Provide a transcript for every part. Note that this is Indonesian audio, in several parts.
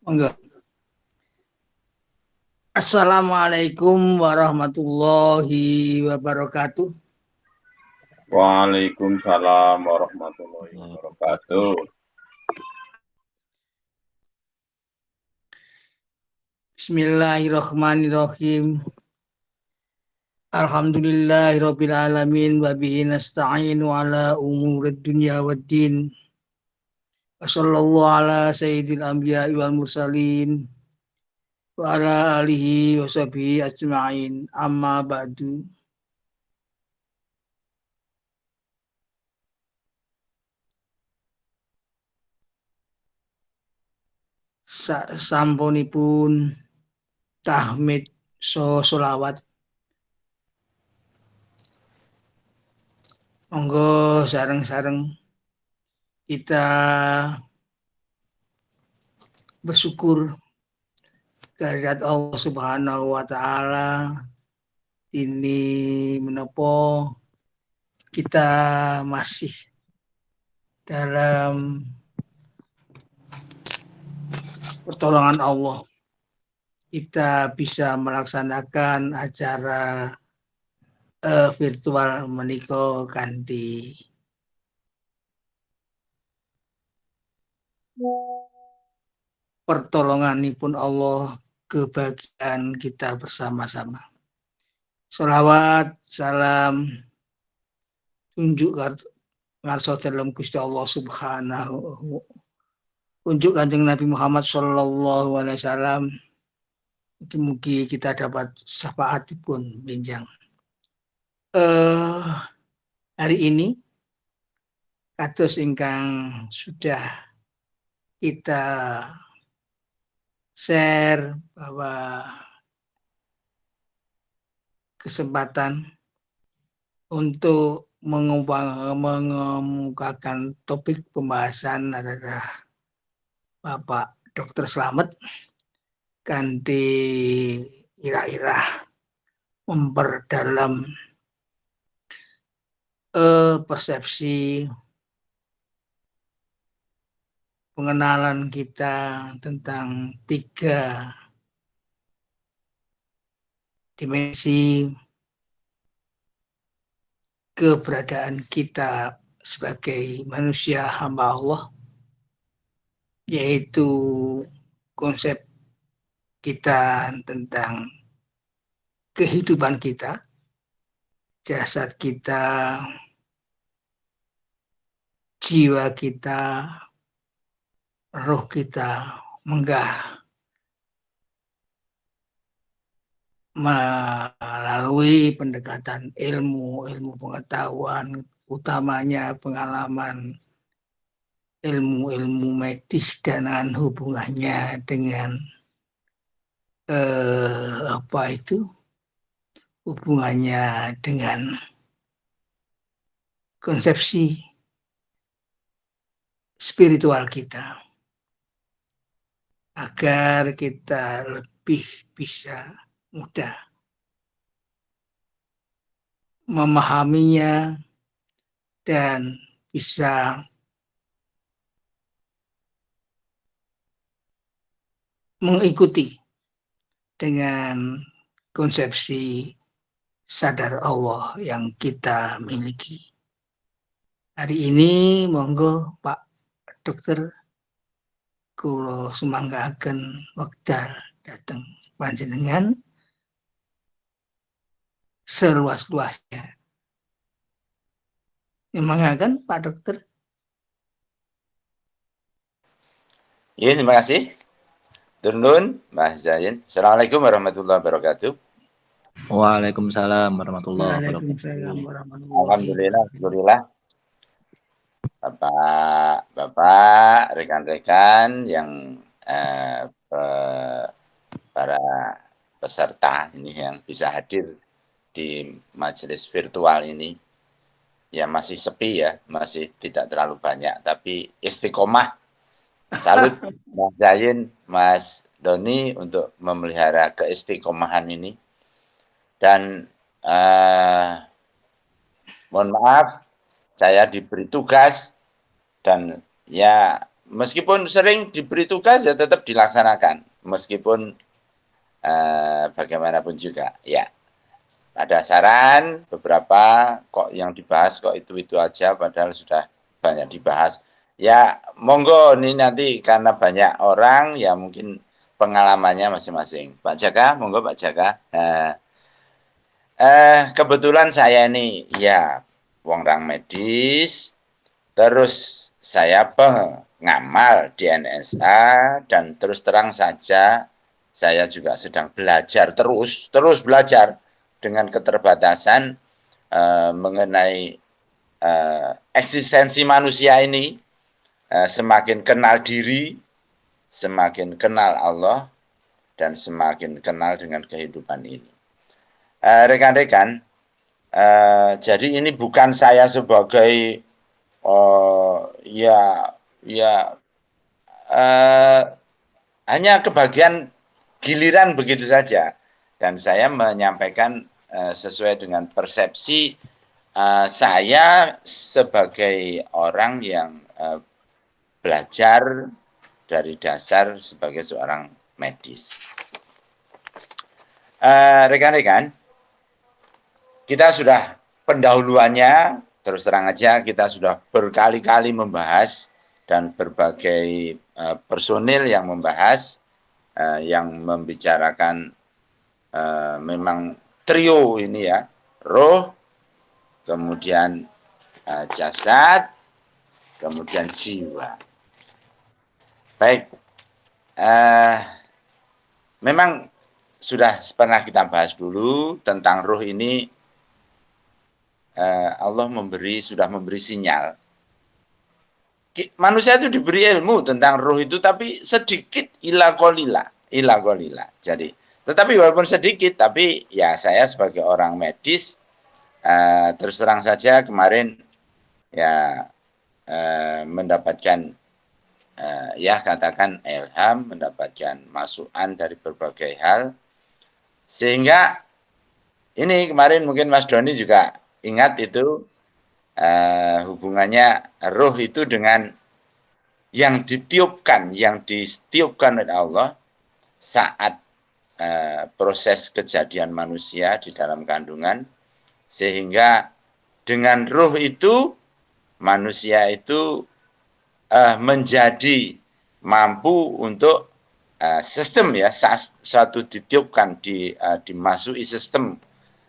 Enggak. Assalamualaikum warahmatullahi wabarakatuh. Waalaikumsalam warahmatullahi wabarakatuh. Bismillahirrahmanirrahim. Alhamdulillahirabbil alamin wa bihi nasta'inu ala umurid dunya waddin. Wa sallallahu ala sayyidil anbiya'i wal mursalin wa ala alihi wa sahbihi ajma'in. Amma ba'du. Sampunipun tahmid sholawat, monggo sareng-sareng kita bersyukur kehadirat Allah Subhanahu wa taala ini menopo kita masih dalam pertolongan Allah. Kita bisa melaksanakan acara virtual menika kanthi pertolonganipun Allah, kebahagiaan kita bersama-sama. Sholawat, salam, tunjuk ngarsa dalam Gusti Allah Subhanahu, tunjuk Kanjeng Nabi Muhammad sallallahu alaihi wasallam. Mugi kita dapat syafaatipun benjang. Hari ini kados ingkang sudah kita share bahwa kesempatan untuk mengemukakan topik pembahasan adalah Bapak Dr. Slamet kanthi irah-irah memperdalam persepsi pengenalan kita tentang 3 dimensi keberadaan kita sebagai manusia hamba Allah, yaitu konsep kita tentang kehidupan kita, jasad kita, jiwa kita, roh kita menggah melalui pendekatan ilmu pengetahuan, utamanya pengalaman ilmu medis dan hubungannya dengan hubungannya dengan konsepsi spiritual kita, agar kita lebih bisa mudah memahaminya dan bisa mengikuti dengan konsepsi sadar Allah yang kita miliki. Hari ini monggo Pak Dokter kula sumanggaaken wekdal dateng panjenengan seluas-luasnya. Manggaken Pak Dokter. Ya, terima kasih. Turun, Mas Zain. Assalamualaikum warahmatullahi wabarakatuh. Waalaikumsalam warahmatullahi Waalaikumsalam wabarakatuh. warahmatullahi Alhamdulillah. Bapak, rekan-rekan yang para peserta ini yang bisa hadir di majelis virtual ini, ya masih sepi ya, masih tidak terlalu banyak, tapi istiqomah. Salut Mas Zain, Mas Doni untuk memelihara keistiqomahan ini. Dan mohon maaf, saya diberi tugas dan ya meskipun sering diberi tugas ya tetap dilaksanakan meskipun bagaimanapun juga ya. Ada saran beberapa kok yang dibahas kok itu aja padahal sudah banyak dibahas. Ya monggo ini nanti karena banyak orang ya mungkin pengalamannya masing-masing. Pak Jaka, monggo Pak Jaka. Kebetulan saya ini ya orang medis, terus saya pengamal di NSA dan terus terang saja saya juga sedang belajar terus belajar dengan keterbatasan mengenai eksistensi manusia ini, semakin kenal diri, semakin kenal Allah, dan semakin kenal dengan kehidupan ini. Rekan-rekan, jadi ini bukan saya sebagai hanya kebagian giliran begitu saja, dan saya menyampaikan sesuai dengan persepsi saya sebagai orang yang belajar dari dasar sebagai seorang medis. Rekan-rekan, kita sudah pendahuluannya, terus terang aja kita sudah berkali-kali membahas dan berbagai personil yang membahas, yang membicarakan memang trio ini ya, roh, kemudian jasad, kemudian jiwa. Baik, memang sudah pernah kita bahas dulu tentang roh ini. Allah sudah memberi sinyal. Manusia itu diberi ilmu tentang roh itu, tapi sedikit ila qalila. Jadi, tetapi walaupun sedikit, tapi ya saya sebagai orang medis, terus terang saja kemarin ya mendapatkan ya katakan ilham, mendapatkan masukan dari berbagai hal, sehingga ini kemarin mungkin Mas Doni juga ingat itu hubungannya roh itu dengan yang ditiupkan oleh Allah saat proses kejadian manusia di dalam kandungan, sehingga dengan roh itu manusia itu menjadi mampu untuk sistem ya suatu ditiupkan dimasuki sistem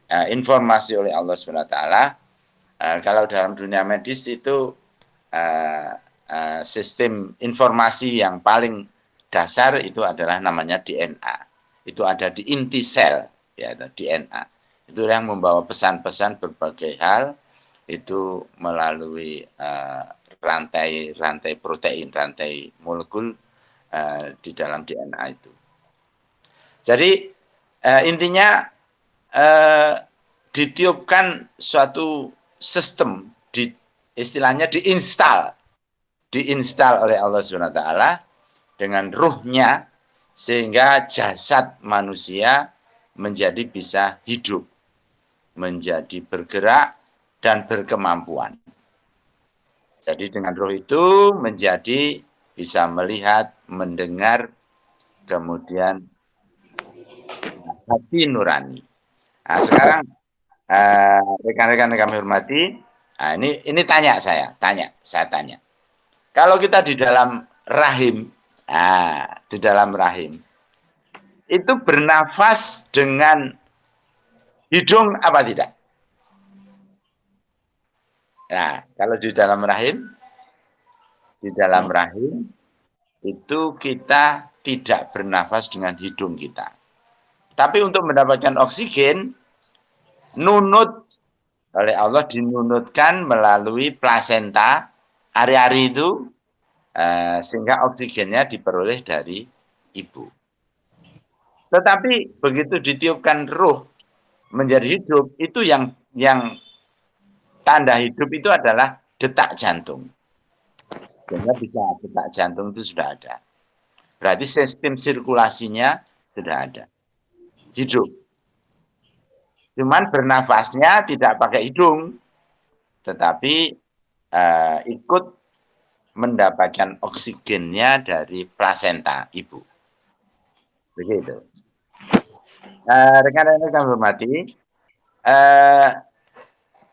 informasi oleh Allah SWT. Kalau dalam dunia medis itu sistem informasi yang paling dasar itu adalah namanya DNA. Itu ada di inti sel, ya DNA. Itu yang membawa pesan-pesan berbagai hal itu melalui rantai protein, rantai molekul di dalam DNA itu. Jadi intinya ditiupkan suatu sistem, istilahnya diinstal oleh Allah SWT dengan ruhnya, sehingga jasad manusia menjadi bisa hidup, menjadi bergerak dan berkemampuan. Jadi dengan roh itu menjadi bisa melihat, mendengar, kemudian hati nurani. Nah, sekarang rekan-rekan yang kami hormati, ini saya tanya. Kalau kita di dalam rahim, itu bernafas dengan hidung apa tidak? Nah, kalau di dalam rahim itu kita tidak bernafas dengan hidung kita. Tapi untuk mendapatkan oksigen, nunut oleh Allah dinunutkan melalui plasenta, ari-ari itu, sehingga oksigennya diperoleh dari ibu. Tetapi begitu ditiupkan ruh menjadi hidup, itu yang tanda hidup itu adalah detak jantung. Sehingga bisa detak jantung itu sudah ada. Berarti sistem sirkulasinya sudah ada. Hidup. Cuman bernafasnya tidak pakai hidung, tetapi ikut mendapatkan oksigennya dari plasenta ibu. Begitu. Rekan-rekan kami hormati,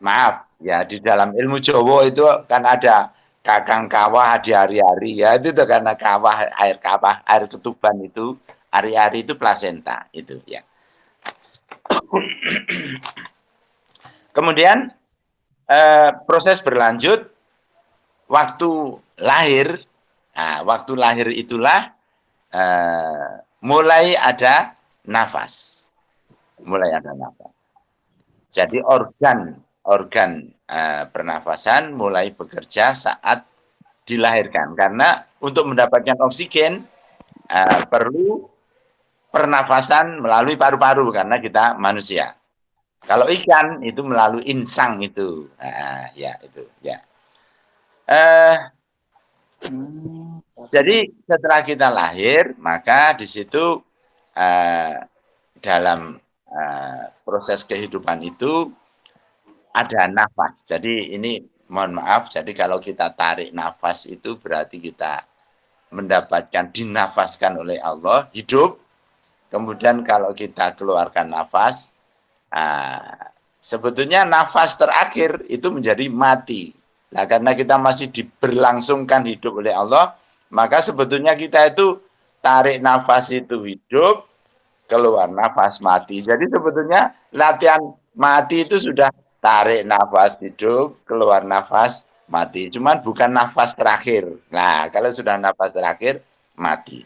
maaf ya, di dalam ilmu Jawa itu kan ada kakang kawah di hari-hari ya, itu tuh karena kawah, air ketuban itu hari-hari itu plasenta itu ya. Kemudian proses berlanjut waktu lahir. Nah, waktu lahir itulah mulai ada nafas. Mulai ada nafas. Jadi organ pernafasan mulai bekerja saat dilahirkan. Karena untuk mendapatkan oksigen perlu pernafasan melalui paru-paru karena kita manusia. Kalau ikan itu melalui insang itu. Nah, ya itu ya. Jadi setelah kita lahir, maka di situ dalam proses kehidupan itu ada nafas. Jadi ini mohon maaf, jadi kalau kita tarik nafas itu berarti kita mendapatkan dinafaskan oleh Allah, hidup. Kemudian kalau kita keluarkan nafas, sebetulnya nafas terakhir itu menjadi mati. Nah, karena kita masih diberlangsungkan hidup oleh Allah, maka sebetulnya kita itu tarik nafas itu hidup, keluar nafas mati. Jadi sebetulnya latihan mati itu sudah tarik nafas hidup, keluar nafas mati. Cuman bukan nafas terakhir. Nah, kalau sudah nafas terakhir, mati.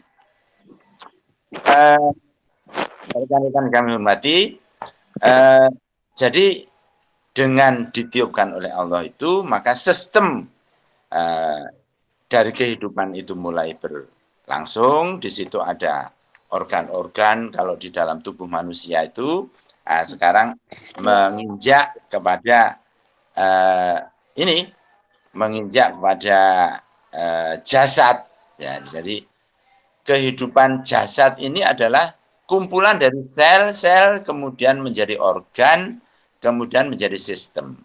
Rekan-rekan kami hormati, jadi dengan ditiupkan oleh Allah itu, maka sistem dari kehidupan itu mulai berlangsung. Di situ ada organ-organ, kalau di dalam tubuh manusia itu sekarang menginjak kepada menginjak kepada jasad. Ya, jadi kehidupan jasad ini adalah kumpulan dari sel-sel, kemudian menjadi organ, kemudian menjadi sistem.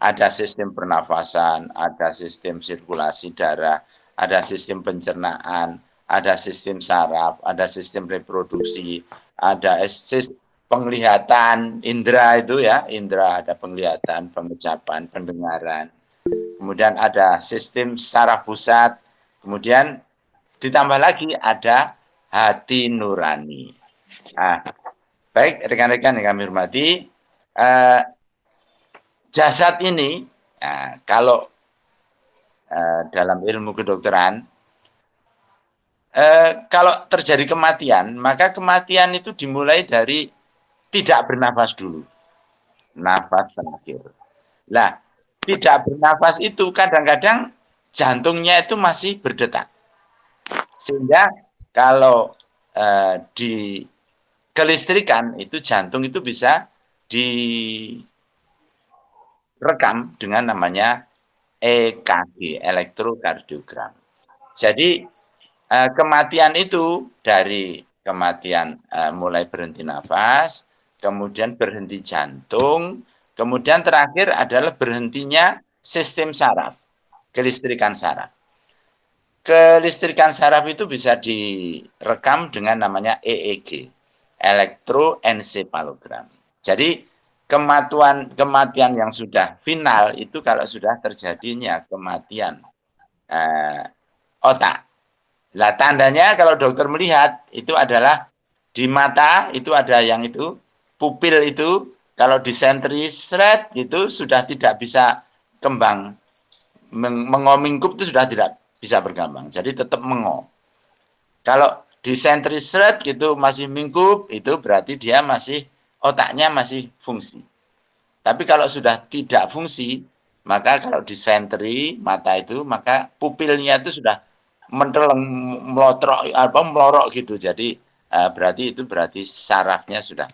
Ada sistem pernafasan, ada sistem sirkulasi darah, ada sistem pencernaan, ada sistem saraf, ada sistem reproduksi, ada sistem penglihatan, indera itu ya, indera ada penglihatan, pengucapan, pendengaran. Kemudian ada sistem saraf pusat, kemudian ditambah lagi ada hati nurani. Baik rekan-rekan yang kami hormati, jasad ini kalau dalam ilmu kedokteran, kalau terjadi kematian, maka kematian itu dimulai dari tidak bernafas dulu, nafas terakhir. Nah, tidak bernafas itu kadang-kadang jantungnya itu masih berdetak, sehingga kalau di kelistrikan itu jantung itu bisa direkam dengan namanya EKG, elektrokardiogram. Jadi kematian itu dari kematian mulai berhenti nafas, kemudian berhenti jantung, kemudian terakhir adalah berhentinya sistem saraf, kelistrikan saraf. Kelistrikan saraf itu bisa direkam dengan namanya EEG, elektroensefalogram. Jadi kematian yang sudah final itu kalau sudah terjadinya kematian otak. Lah tandanya kalau dokter melihat itu adalah di mata itu ada yang itu pupil itu kalau disentri seret itu sudah tidak bisa kembang, mengomingkup itu sudah tidak bisa berkembang, jadi tetap mengo. Kalau disentri seret gitu masih mingkup itu berarti dia masih otaknya masih fungsi. Tapi kalau sudah tidak fungsi, maka kalau disentri mata itu maka pupilnya itu sudah menteleng, melorok gitu. Jadi berarti sarafnya sudah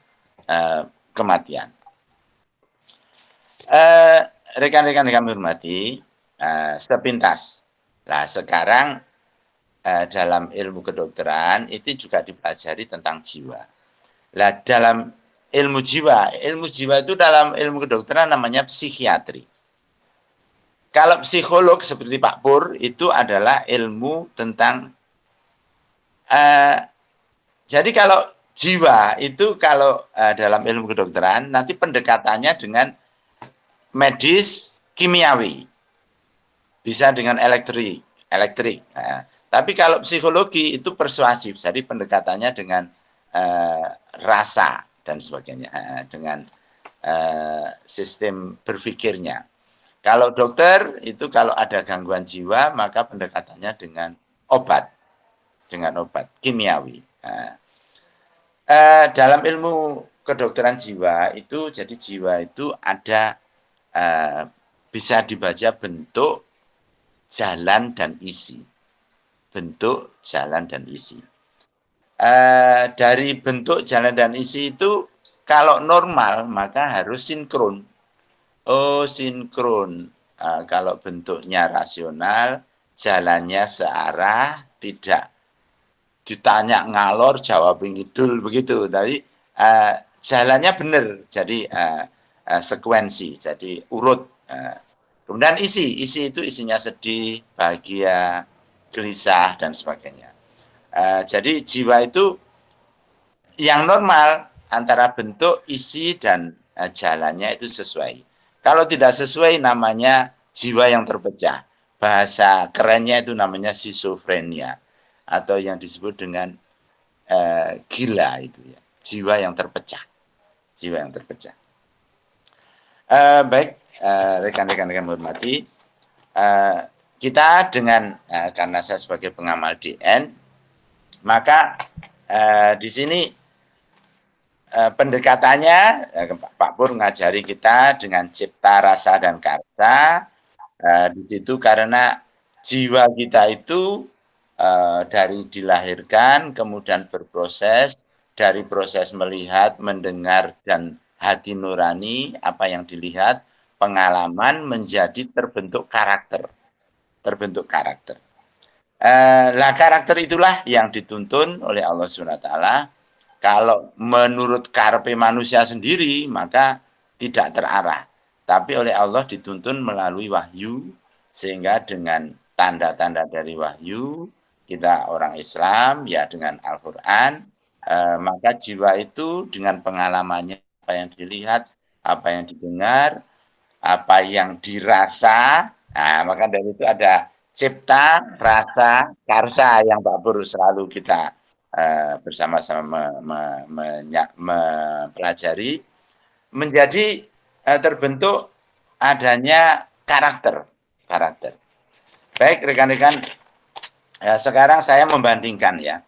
kematian. Rekan-rekan yang kami hormati, sepintas. Nah, sekarang dalam ilmu kedokteran itu juga dipelajari tentang jiwa. Nah, dalam ilmu jiwa itu dalam ilmu kedokteran namanya psikiatri. Kalau psikolog seperti Pak Pur itu adalah ilmu tentang jadi kalau jiwa itu kalau dalam ilmu kedokteran nanti pendekatannya dengan medis kimiawi, bisa dengan elektrik. Nah, tapi kalau psikologi itu persuasif, jadi pendekatannya dengan rasa dan sebagainya, dengan sistem berpikirnya. Kalau dokter itu kalau ada gangguan jiwa maka pendekatannya dengan obat kimiawi. Nah, dalam ilmu kedokteran jiwa itu jadi jiwa itu ada bisa dibaca bentuk, jalan dan isi. Bentuk, jalan dan isi. Dari bentuk, jalan dan isi itu kalau normal maka harus sinkron. Oh, sinkron. Kalau bentuknya rasional, jalannya searah, tidak ditanya ngalor, jawab ngidul begitu. Tapi jalannya benar, jadi sekuensi, jadi urut. Kemudian isi itu isinya sedih, bahagia, gelisah dan sebagainya. Jadi jiwa itu yang normal antara bentuk, isi dan jalannya itu sesuai. Kalau tidak sesuai namanya jiwa yang terpecah. Bahasa kerennya itu namanya schizophrenia atau yang disebut dengan gila itu ya. Jiwa yang terpecah. Jiwa yang terpecah. Baik, rekan-rekan hormati, kita dengan karena saya sebagai pengamal DN, maka di sini pendekatannya Pak Pur ngajari kita dengan cipta, rasa dan karsa. Di situ karena jiwa kita itu dari dilahirkan kemudian berproses, dari proses melihat, mendengar dan hati nurani apa yang dilihat, pengalaman menjadi terbentuk karakter. Lah karakter itulah yang dituntun oleh Allah SWT. Kalau menurut karepe manusia sendiri maka tidak terarah. Tapi oleh Allah dituntun melalui wahyu, sehingga dengan tanda-tanda dari wahyu, kita orang Islam ya dengan Al-Quran, maka jiwa itu dengan pengalamannya, apa yang dilihat, apa yang didengar, apa yang dirasa, nah maka dari itu ada cipta, rasa, karsa yang Pak Pur selalu kita bersama-sama mempelajari, menjadi terbentuk adanya karakter. Baik rekan-rekan, sekarang saya membandingkan ya.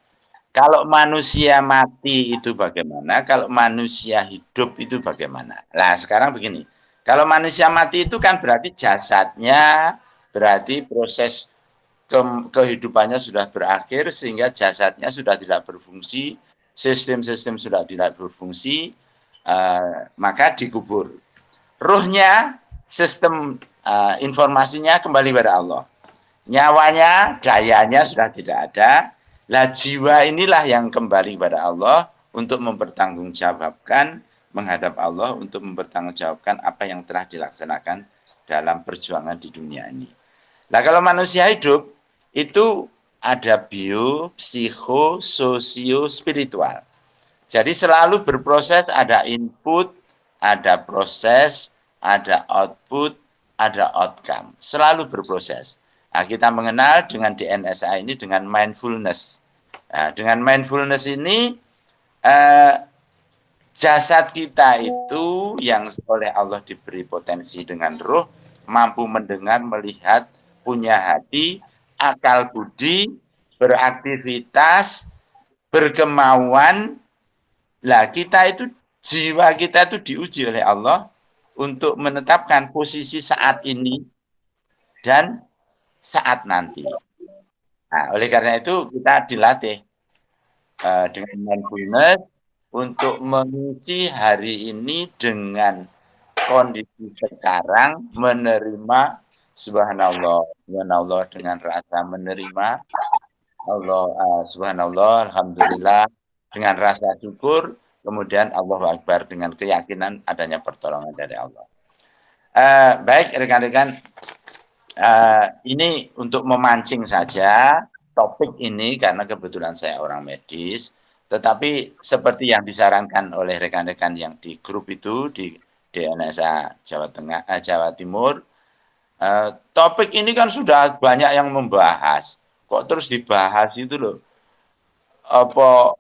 Kalau manusia mati itu bagaimana? Kalau manusia hidup itu bagaimana? Nah sekarang begini, kalau manusia mati itu kan berarti jasadnya, berarti proses kehidupannya sudah berakhir sehingga jasadnya sudah tidak berfungsi, sistem-sistem sudah tidak berfungsi, maka dikubur. Ruhnya, sistem informasinya kembali pada Allah. Nyawanya, dayanya sudah tidak ada. Lah jiwa inilah yang kembali pada Allah untuk mempertanggungjawabkan menghadap Allah, untuk mempertanggungjawabkan apa yang telah dilaksanakan dalam perjuangan di dunia ini. Nah kalau manusia hidup itu ada bio, psiko, sosio, spiritual. Jadi selalu berproses, ada input, ada proses, ada output, ada outcome. Selalu berproses. Nah, kita mengenal dengan DNSA ini dengan mindfulness. Nah, dengan mindfulness ini jasad kita itu yang oleh Allah diberi potensi dengan roh, mampu mendengar, melihat, punya hati, akal budi, beraktivitas, berkemauan. Lah kita itu, jiwa kita itu diuji oleh Allah untuk menetapkan posisi saat ini dan saat nanti. Nah, oleh karena itu kita dilatih dengan mindfulness untuk mengisi hari ini dengan kondisi sekarang, menerima subhanallah dengan rasa menerima Allah, subhanallah, alhamdulillah dengan rasa syukur, kemudian Allahu Akbar dengan keyakinan adanya pertolongan dari Allah. Baik rekan-rekan, ini untuk memancing saja topik ini karena kebetulan saya orang medis, tetapi seperti yang disarankan oleh rekan-rekan yang di grup itu di DNSA Jawa Tengah, Jawa Timur, topik ini kan sudah banyak yang membahas. Kok terus dibahas itu loh? Apa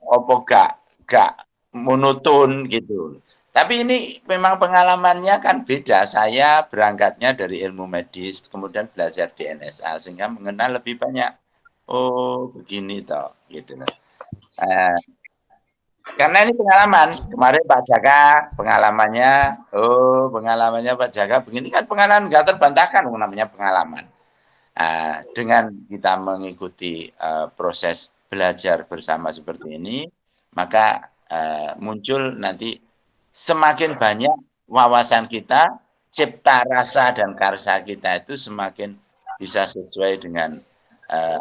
gak monoton gitu. Tapi ini memang pengalamannya kan beda. Saya berangkatnya dari ilmu medis, kemudian belajar di NSA sehingga mengenal lebih banyak. Oh, begini toh, gitu. Eh, karena ini pengalaman. Kemarin Pak Jaka pengalamannya Pak Jaka begini kan pengalaman nggak terbantahkan namanya pengalaman. Dengan kita mengikuti proses belajar bersama seperti ini, maka muncul nanti semakin banyak wawasan kita, cipta rasa dan karsa kita itu semakin bisa sesuai dengan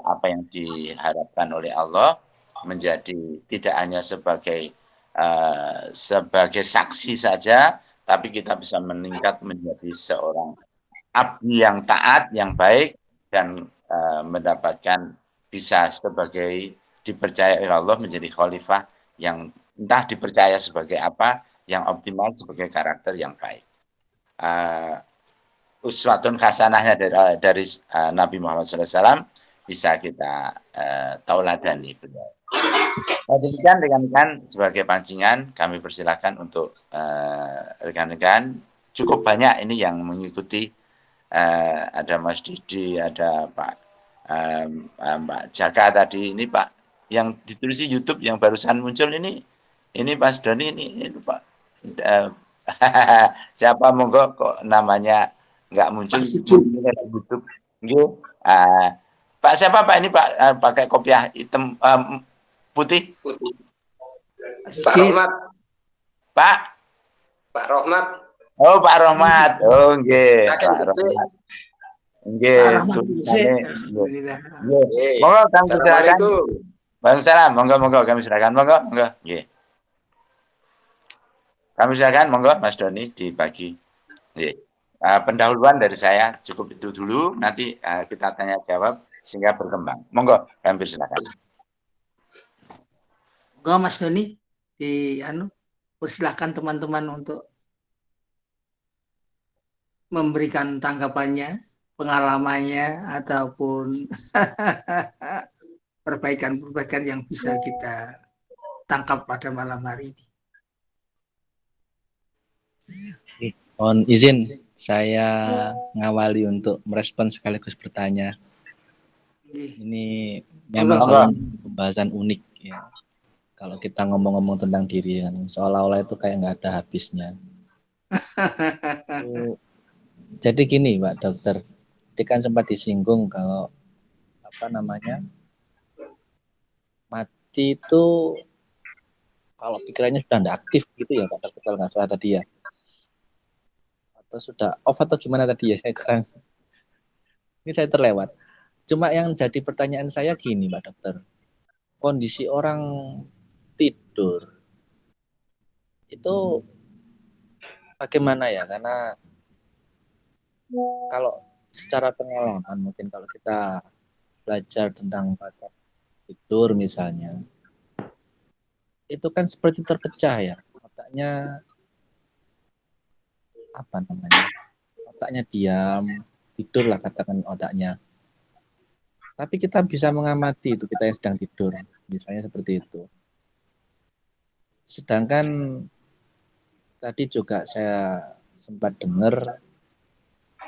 apa yang diharapkan oleh Allah, menjadi tidak hanya sebagai saksi saja, tapi kita bisa meningkat menjadi seorang abdi yang taat, yang baik, dan mendapatkan bisa sebagai dipercaya oleh Allah menjadi khalifah yang entah dipercaya sebagai apa, yang optimal sebagai karakter yang baik. Uswatun hasanahnya dari Nabi Muhammad SAW bisa kita tauladani. Demikian rekan-rekan sebagai pancingan kami persilakan untuk rekan-rekan cukup banyak ini yang mengikuti. Ada Mas Didi, ada Pak Mbak Jaka tadi ini Pak yang ditulis di YouTube yang barusan muncul ini Mas Doni ini Pak siapa monggo kok namanya nggak muncul di YouTube. Pak siapa Pak ini Pak pakai kopiah hitam putih. Pak Rohmat. Pak Rohmat. Oh, Pak Rohmat. Oh, nggih. Pak Rohmat. Nggih, tulisane. Monggo kami silakan. Bang Salam, monggo kami silakan. Monggo. Nggih. Kami silakan monggo Mas Doni dibagi. Nggih. Pendahuluan dari saya cukup itu dulu, nanti kita tanya jawab sehingga berkembang. Monggo, kami silakan. Monggo Mas Doni persilahkan teman-teman untuk memberikan tanggapannya, pengalamannya, ataupun perbaikan-perbaikan yang bisa kita tangkap pada malam hari ini. Mohon izin saya ngawali untuk merespon sekaligus bertanya. Ini memang selalu pembahasan unik ya. Kalau kita ngomong-ngomong tentang diri kan, seolah-olah itu kayak nggak ada habisnya. Jadi gini Pak Dokter, tadi kan sempat disinggung kalau mati itu kalau pikirannya sudah tidak aktif gitu ya Pak Dokter, kalau nggak salah tadi ya, atau sudah off atau gimana tadi ya, saya kurang, ini saya terlewat. Cuma yang jadi pertanyaan saya gini Pak Dokter, kondisi orang tidur itu bagaimana ya, karena kalau secara pengalaman mungkin kalau kita belajar tentang tidur misalnya, itu kan seperti terpecah ya, otaknya diam, tidur lah katakan otaknya. Tapi kita bisa mengamati itu kita yang sedang tidur, misalnya seperti itu. Sedangkan tadi juga saya sempat dengar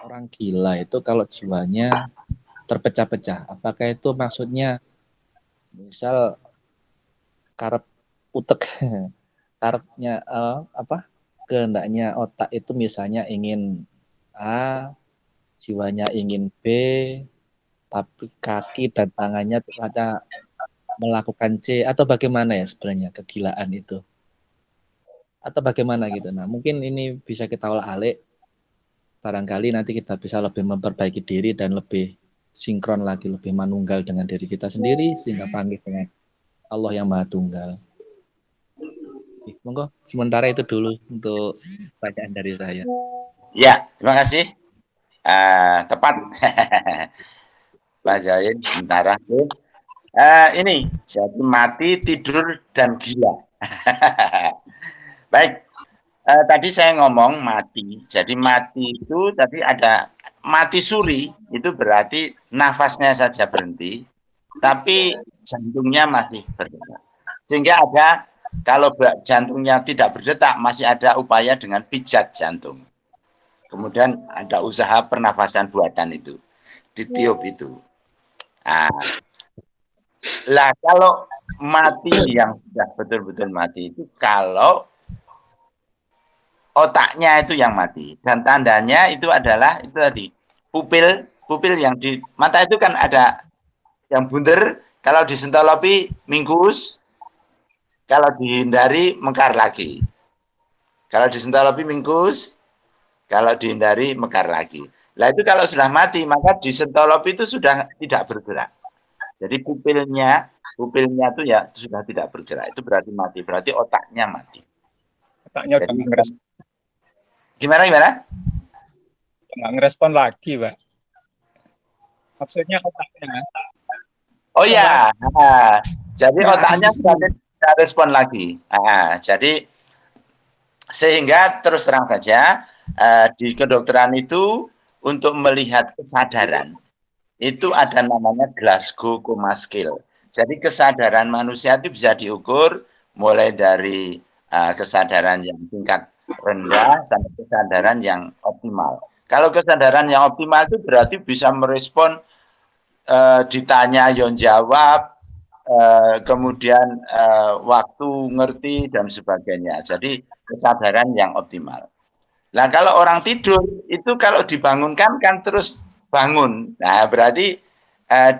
orang gila itu kalau jiwanya terpecah-pecah. Apakah itu maksudnya misal karep utek karepnya kehendaknya otak itu misalnya ingin A, jiwanya ingin B, tapi kaki dan tangannya ternyata melakukan C, atau bagaimana ya sebenarnya kegilaan itu, atau bagaimana gitu. Nah mungkin ini bisa kita olah-alik, barangkali nanti kita bisa lebih memperbaiki diri dan lebih sinkron lagi, lebih manunggal dengan diri kita sendiri sehingga panggil dengan Allah yang Maha Tunggal. Monggo, sementara itu dulu untuk pertanyaan dari saya. Ya, terima kasih Tepat. Pak Zain, sebentar. Ini, jadi mati, tidur, dan gila. Baik, tadi saya ngomong mati. Jadi mati itu tadi ada mati suri, itu berarti nafasnya saja berhenti, tapi jantungnya masih berdetak. Sehingga ada, kalau jantungnya tidak berdetak, masih ada upaya dengan pijat jantung. Kemudian ada usaha pernafasan buatan itu, ditiup itu. Lah kalau mati yang sudah betul-betul mati itu kalau otaknya itu yang mati, dan tandanya itu adalah itu tadi pupil yang di mata itu kan ada yang bunder, kalau disentolopi mingkus, kalau dihindari mekar lagi. Kalau disentolopi mingkus, kalau dihindari mekar lagi. Lah itu kalau sudah mati maka disentolopi itu sudah tidak bergerak. Jadi pupilnya itu ya sudah tidak bergerak. Itu berarti mati. Berarti otaknya mati. Otaknya udah nggak ngerespon. Gimana? Nggak ngerespon lagi, Pak. Maksudnya otaknya. Oh ya. Jadi otaknya sudah tidak respon lagi. Jadi sehingga terus terang saja di kedokteran itu untuk melihat kesadaran itu ada namanya Glasgow Coma Scale. Jadi kesadaran manusia itu bisa diukur mulai dari kesadaran yang tingkat rendah sampai kesadaran yang optimal. Kalau kesadaran yang optimal itu berarti bisa merespon ditanya yang jawab, kemudian waktu ngerti dan sebagainya. Jadi kesadaran yang optimal. Nah kalau orang tidur itu kalau dibangunkan kan terus bangun. Nah berarti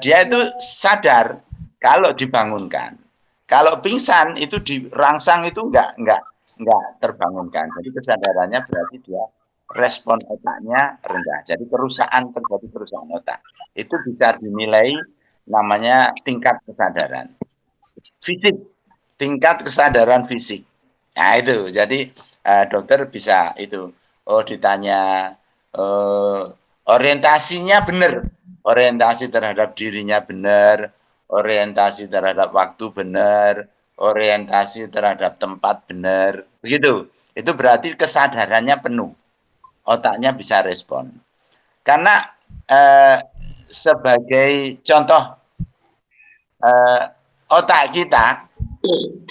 dia itu sadar kalau dibangunkan. Kalau pingsan itu dirangsang itu enggak terbangunkan. Jadi kesadarannya berarti dia respon otaknya rendah. Jadi terjadi kerusakan otak. Itu bisa dinilai namanya tingkat kesadaran fisik, tingkat kesadaran fisik. Nah itu. Jadi dokter bisa itu. Ditanya orientasinya benar, orientasi terhadap dirinya benar, orientasi terhadap waktu benar, orientasi terhadap tempat benar, begitu. Itu berarti kesadarannya penuh, otaknya bisa respon. Karena sebagai contoh otak kita,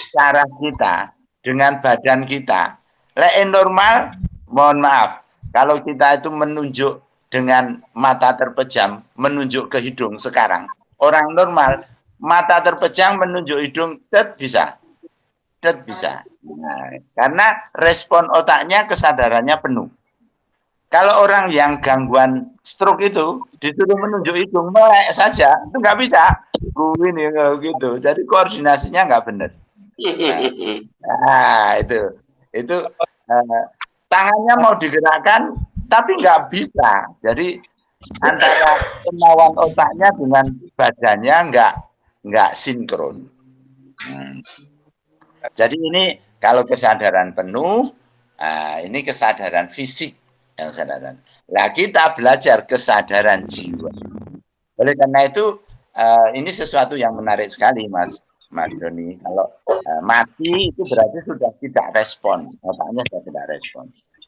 cara kita dengan badan kita, normal, mohon maaf, kalau kita itu menunjuk dengan mata terpejam, menunjuk ke hidung sekarang, orang normal, mata terpejam menunjuk hidung, bisa. Nah, karena respon otaknya kesadarannya penuh. Kalau orang yang gangguan stroke itu disuruh menunjuk hidung, melek saja, itu nggak bisa. Ini gitu. Jadi koordinasinya nggak benar. Nah, itu tangannya mau digerakkan tapi nggak bisa. Jadi antara kemauan otaknya dengan badannya nggak sinkron. Jadi ini kalau kesadaran penuh, ini kesadaran fisik yang kesadaran. Lah kita belajar kesadaran jiwa. Oleh karena itu ini sesuatu yang menarik sekali, Mas Doni. Kalau mati itu berarti sudah tidak respon, otaknya sudah tidak respon.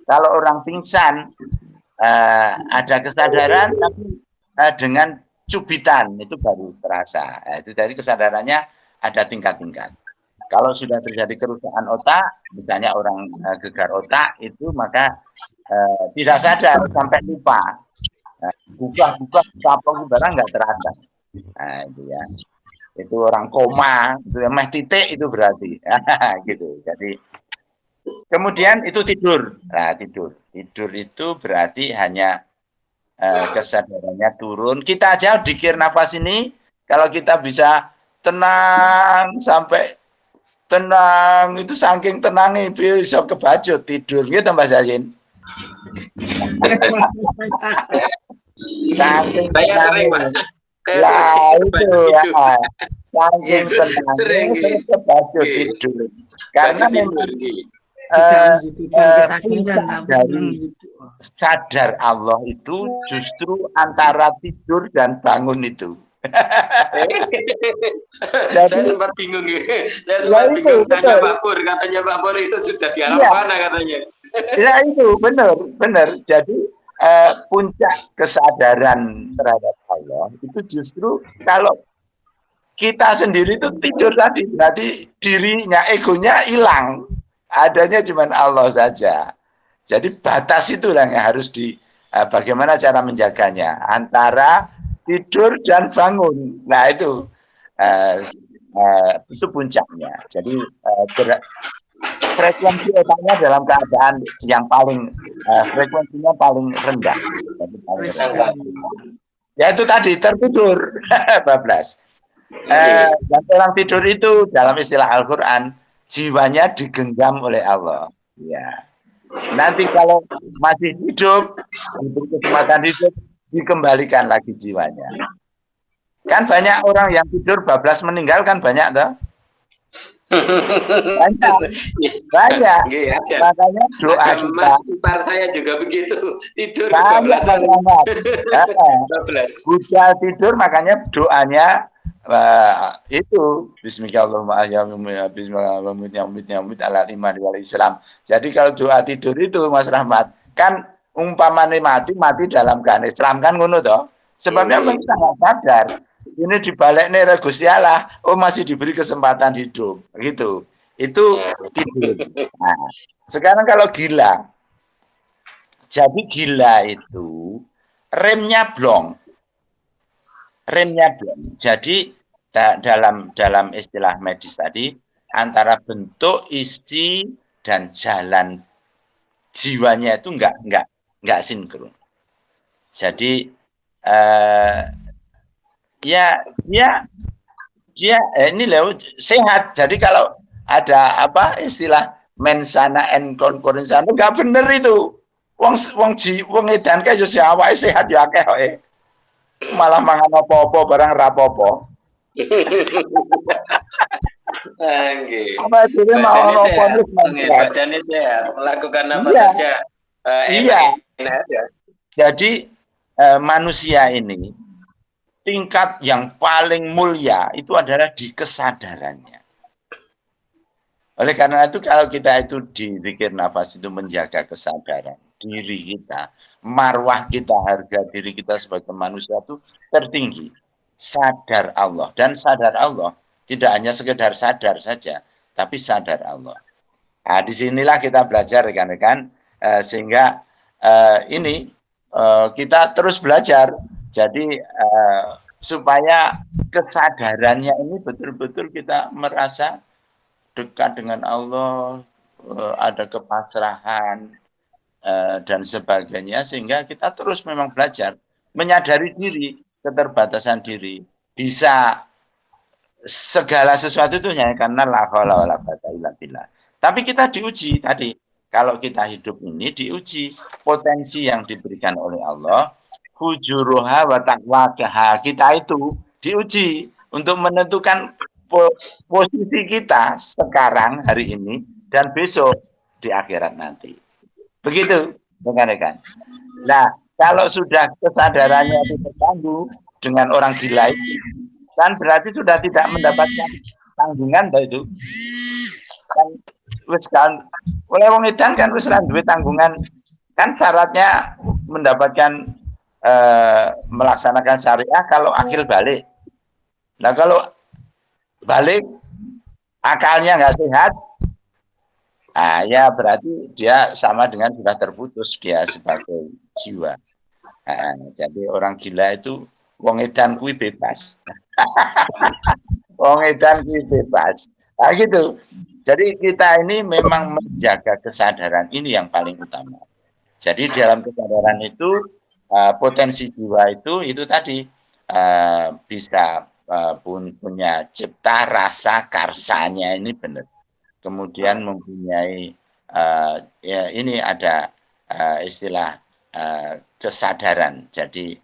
Kalau orang pingsan ada kesadaran tapi dengan cubitan itu baru terasa. Itu dari kesadarannya ada tingkat-tingkat. Kalau sudah terjadi kerusakan otak, misalnya orang gegar otak itu maka tidak sadar sampai lupa. Buka apa barang nggak terasa. Nah, itu ya. Itu orang koma, itu yang titik itu berarti. Gitu. Jadi kemudian itu tidur. Nah, tidur itu berarti hanya kesadarannya turun. Kita aja dikir nafas ini kalau kita bisa tenang sampai tenang itu saking tenangnya bisa kebajut tidur gitu Mbak Zain. Saking saya sering Pak. Lah itu ya. Saking tenangnya kebajut tidur. Karena memang Tidak eh, membutuhkan kesadaran, puncak tapi dari membutuhkan. sadar Allah itu justru antara tidur dan bangun itu. Saya Jadi sempat bingung. Saya ya sempat itu bingung tanya betul. Pak Pur. Katanya Pak Pur itu sudah di alam Iya, mana katanya. ya itu benar. Jadi puncak kesadaran terhadap Allah itu justru kalau kita sendiri itu tidur tadi, berarti dirinya, egonya hilang. Adanya cuma Allah saja. Jadi batas itulah yang harus bagaimana cara menjaganya antara tidur dan bangun. Nah itu puncaknya. Jadi frekuensi otaknya dalam keadaan yang paling frekuensinya paling rendah. Jadi paling rendah. Ya itu tadi tertidur, bablas. Dan orang tidur itu dalam istilah Al-Quran jiwanya digenggam oleh Allah. Ya. Nanti kalau masih hidup, diberi kesempatan hidup, dikembalikan lagi jiwanya. Kan banyak orang yang tidur bablas meninggal kan banyak toh? Banyak. Makanya doa ada kita. Mas ipar saya juga begitu, tidur Banyak bablas. Buddha tidur makanya doanya itu Bismillahirrahmanirrahim. Jadi kalau doa tidur itu Mas Rahmat kan umpamane mati dalam keadaan Islam kan ngono toh. Sebabnya memang sangat sadar ini dibalik nih Gusti Allah, masih diberi kesempatan hidup gitu. Itu tidur. Nah, sekarang kalau gila. Jadi gila itu remnya blong. Jadi dalam istilah medis tadi antara bentuk, isi dan jalan jiwanya itu enggak sinkron. Jadi ini loh sehat. Jadi kalau ada istilah mensana en konkurensana enggak bener itu. Wong edan kae yo awake sehat yo akeh malah mangan apa-apa barang rapopo. Badannya sehat, melakukan apa saja. Iya. Jadi manusia ini tingkat yang paling mulia itu adalah di kesadarannya. Oleh karena itu kalau kita itu di zikir nafas itu menjaga kesadaran diri kita, marwah kita, harga diri kita sebagai manusia itu tertinggi. Sadar Allah. Dan sadar Allah tidak hanya sekedar sadar saja, tapi sadar Allah. Nah, disinilah kita belajar rekan-rekan, sehingga kita terus belajar. Jadi supaya kesadarannya ini betul-betul kita merasa dekat dengan Allah, ada kepasrahan, dan sebagainya, sehingga kita terus memang belajar menyadari diri, keterbatasan diri, bisa segala sesuatu itu hanya karena la haula wala quwata illa billah. Tapi kita diuji tadi, kalau kita hidup ini diuji potensi yang diberikan oleh Allah, fujuruha wa taqwaha, kita itu diuji untuk menentukan posisi kita sekarang hari ini dan besok di akhirat nanti. Begitu, rekan-rekan. Nah, kalau sudah kesadarannya itu terganggu dengan orang gila itu, kan berarti sudah tidak mendapatkan tanggungan itu. Kan oleh wong edan kan wis ra duwe tanggungan. Kan syaratnya mendapatkan melaksanakan syariah kalau akil balik. Nah, kalau balik akalnya nggak sehat, ya berarti dia sama dengan sudah terputus dia sebagai jiwa. Jadi orang gila itu wong edan kuwi bebas. Wong edan kuwi bebas. Nah gitu. Jadi kita ini memang menjaga kesadaran ini yang paling utama. Jadi dalam kesadaran itu potensi jiwa itu tadi bisa punya cipta rasa karsanya ini benar. Kemudian mempunyai ini ada istilah kesadaran. Jadi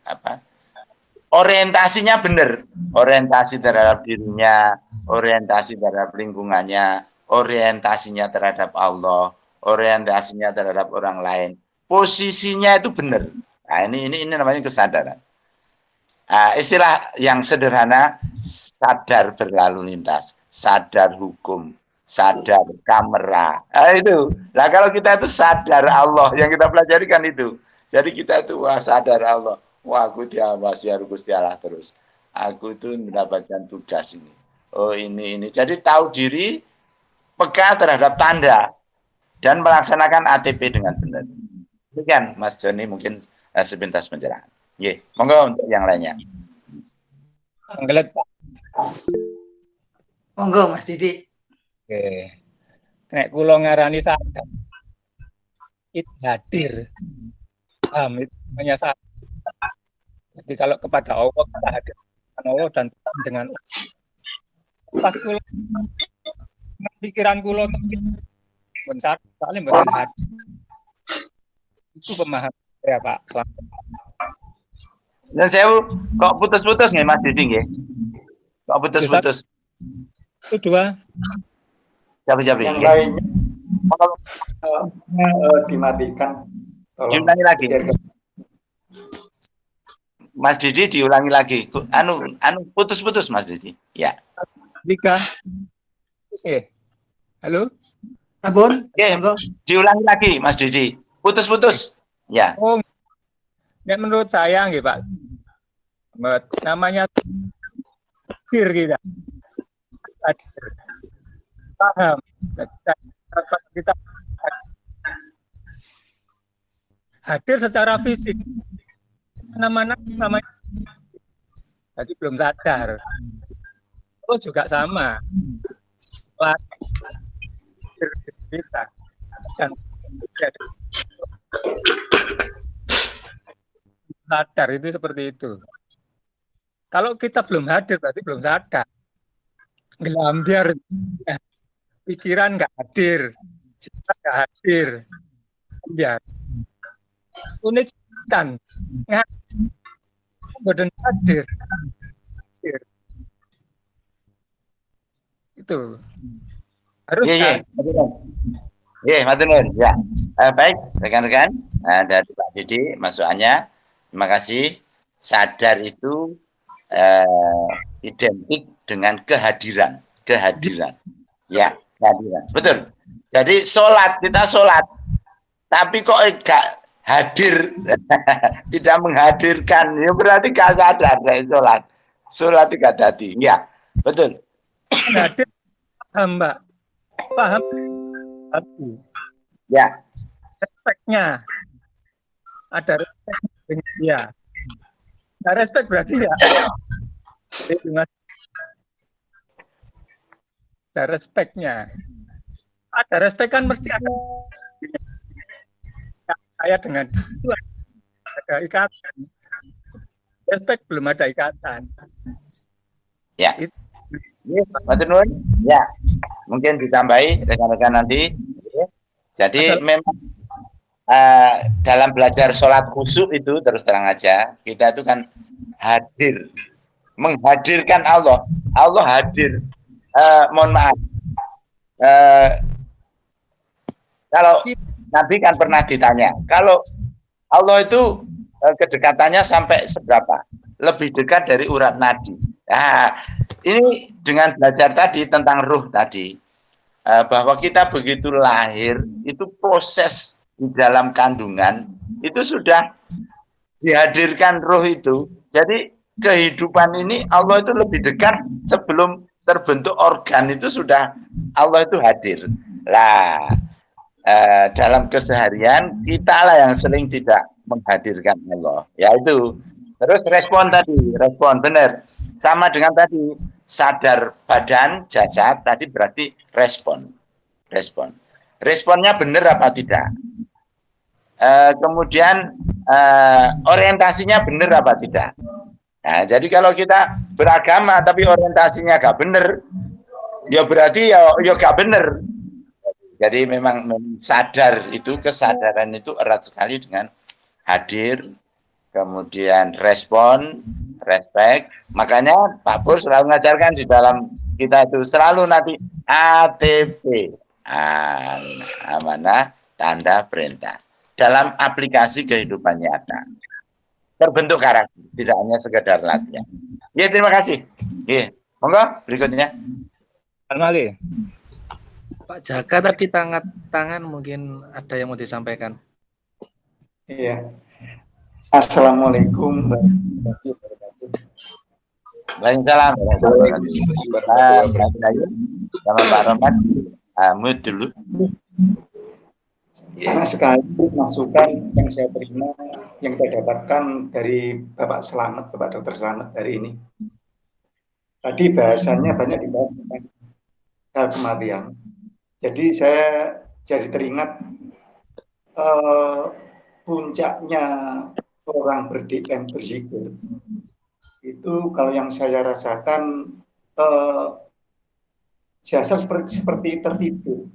orientasinya benar, orientasi terhadap dirinya, orientasi terhadap lingkungannya, orientasinya terhadap Allah, orientasinya terhadap orang lain, posisinya itu benar. Nah, ini namanya kesadaran. Istilah yang sederhana, sadar berlalu lintas, sadar hukum, sadar kamera. Itu. Nah, kalau kita itu sadar Allah, yang kita pelajari kan itu. Jadi kita itu sadar Allah. Wah, aku diawasi harus Gusti Allah terus. Aku itu mendapatkan tugas ini. Oh, ini. Jadi tahu diri, peka terhadap tanda, dan melaksanakan ATP dengan benar. Demikian, Mas Joni, mungkin sepintas pencerahan. Monggo untuk yang lainnya. Anggelet, Pak. Monggo Mas Didi. Oke. Nek kula ngarani sadar. Itu hadir. Paham itu namanya sadar. Jadi kalau kepada Allah kita hadir dengan Allah dan dengan pas kula pikiran kula pun sadar, soalnya mboten hadir. Itu pemahaman saya, Pak. Dan saya kok putus-putus nggih Mas Didi nggih? Kok putus-putus? Itu dua. Siapa-siapa? Yang lainnya dimatikan. Diulangi lagi. Mas Didi diulangi lagi. Anu putus-putus Mas Didi. Ya. Tiga. Halo? Abon, Oke, diulangi lagi Mas Didi. Putus-putus. Ya. Oh, ya menurut saya nggih Pak. Namanya hadir kita. Hadir. Paham. Kita hadir secara fisik. Namanya jadi belum sadar. Oh juga sama. Kita dan sadar itu seperti itu. Kalau kita belum hadir berarti belum sadar. Gelambiar, pikiran nggak hadir, cinta nggak hadir, biar unik kan, badan hadir, itu harus. Matur nuwun. Ya. Baik, rekan-rekan, dari Pak Didi masukannya. Terima kasih. Sadar itu identik dengan kehadiran. Ya, kehadiran. Betul. Jadi kita sholat, tapi kok enggak hadir, tidak menghadirkan, ya berarti enggak sadar dari sholat. Sholat tidak dadi. Ya, betul. Hadir, paham Mbak. Paham. Ya. Respeknya. Ada respek dengan dia. Nah, respek berarti ya. Ada respeknya. Ada respek kan mesti ada. Saya dengan itu ada ikatan. Respek belum ada ikatan. Ya. Matur nuwun. Ya. Mungkin ditambahi rekan-rekan nanti. Jadi memang dalam belajar sholat khusyuk itu terus terang aja kita itu kan hadir, menghadirkan Allah. Allah hadir. Mohon maaf. Kalau Nabi kan pernah ditanya, kalau Allah itu kedekatannya sampai seberapa? Lebih dekat dari urat nadi. Nah, ini dengan belajar tadi tentang ruh tadi, bahwa kita begitu lahir, itu proses di dalam kandungan, itu sudah dihadirkan ruh itu. Jadi kehidupan ini Allah itu lebih dekat sebelum terbentuk organ itu sudah Allah itu hadir. Lah, dalam keseharian kita lah yang sering tidak menghadirkan Allah. Ya itu. Terus respon benar. Sama dengan tadi, sadar badan, jasad, tadi berarti respon. Responnya benar apa tidak? Kemudian orientasinya benar apa tidak? Nah, jadi kalau kita beragama tapi orientasinya gak benar, ya berarti ya gak benar. Jadi memang sadar itu, kesadaran itu erat sekali dengan hadir, kemudian respon, respect. Makanya Pak Pur selalu mengajarkan di dalam kita itu selalu nanti ATP. Amanah, tanda perintah. Dalam aplikasi kehidupan nyata. Terbentuk karakter, tidak hanya sekedar latihan. Ya, terima kasih. Ya, monggo berikutnya. Mali. Pak Jaka tadi tangan mungkin ada yang mau disampaikan. Iya. Assalamualaikum warahmatullahi wabarakatuh. Waalaikumsalam. Sama Pak Rahmat. Mute dulu. Banyak sekali masukan yang saya terima, yang saya dapatkan dari Bapak Dr. Selamat hari ini. Tadi bahasanya banyak dibahas tentang kematian. Jadi saya jadi teringat puncaknya orang berzikir. Itu kalau yang saya rasakan jasa seperti tertidur.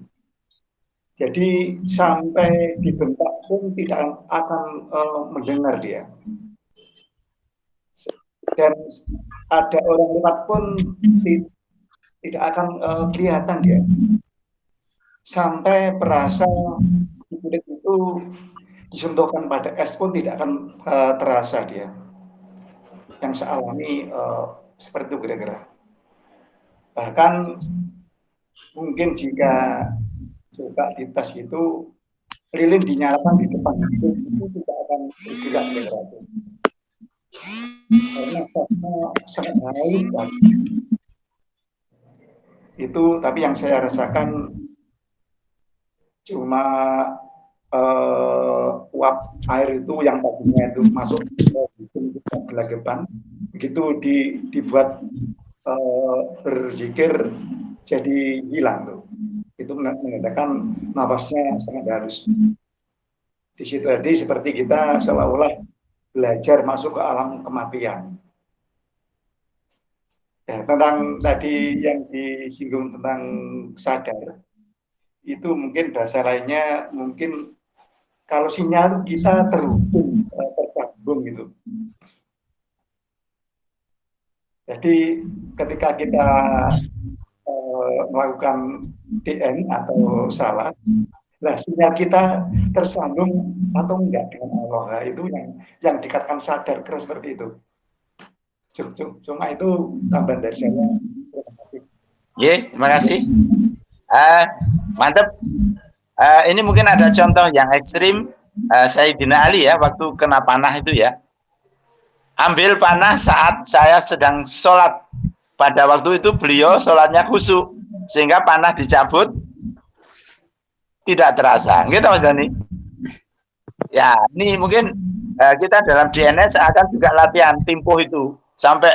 Jadi sampai dibentak pun tidak akan mendengar dia. Dan ada orang lewat pun tidak akan kelihatan dia. Sampai perasa kulit itu disentuhkan pada es pun tidak akan terasa dia. Yang saya alami seperti itu kira-kira. Bahkan mungkin jika coba di tas itu lilin dinyalakan di depan itu tidak akan bergerak kira-kira itu. Karena sangat baik itu, tapi yang saya rasakan cuma uap air itu yang tadinya itu masuk ke gelagapan, begitu dibuat berzikir jadi hilang tuh. Itu menandakan nafasnya sangat halus. Di situ tadi seperti kita seolah-olah belajar masuk ke alam kematian. Ya, tentang tadi yang disinggung tentang sadar, itu mungkin bahasa lainnya mungkin kalau sinyal kita terhubung, tersambung gitu. Jadi ketika kita melakukan DN atau salah, lah sinyal kita tersambung atau enggak dengan Allah, nah, itu yang dikatakan sadar keras seperti itu. Cuma itu tambahan dari saya. Terima kasih. Terima kasih. Mantap. Ini mungkin ada contoh yang ekstrim. Sayyidina Ali ya, waktu kena panah itu ya. Ambil panah saat saya sedang sholat. Pada waktu itu beliau sholatnya khusyuk, sehingga panah dicabut tidak terasa. Gitu Mas Dani. Ya, ini mungkin kita dalam DNS akan juga latihan tempo itu sampai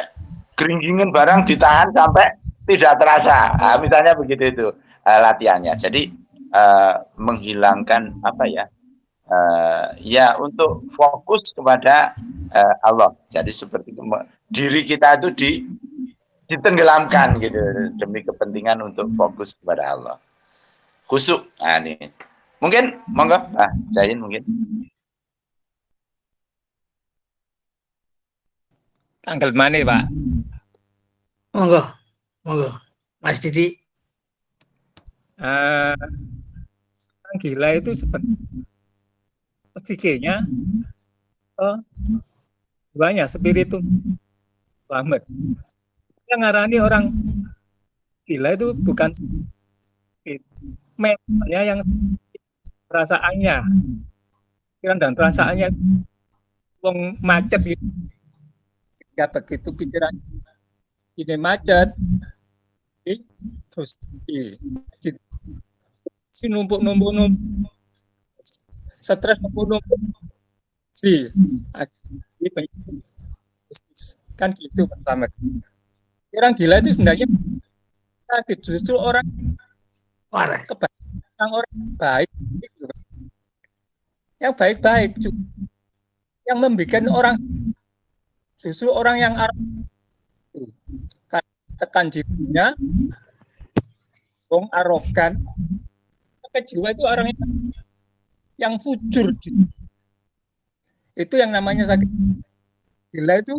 geringgingin barang ditahan sampai tidak terasa. Misalnya begitu itu latihannya. Jadi menghilangkan apa ya? Ya untuk fokus kepada Allah. Jadi seperti diri kita itu ditenggelamkan gitu demi kepentingan untuk fokus kepada Allah. Khusyuk. Nah, ini. Mungkin monggo Zain mungkin. Tanggal mana, Pak? Monggo. Mas Didi. Orang gila itu seperti psikenya banyak spiritu banget. Yang ngarani orang gila itu bukan mentalnya yang perasaannya, pikiran dan perasaannya wong macet gitu. Sehingga begitu pikiran ini macet, terus si numpuk stres numpuk si kan gitu pertama. Orang gila itu sebenarnya sakit, justru orang kebaikan, orang baik gitu. Yang baik-baik yang membuat orang justru orang yang tekan jiwanya wong arogan, maka jiwa itu orang yang fujur gitu. Itu yang namanya sakit gila itu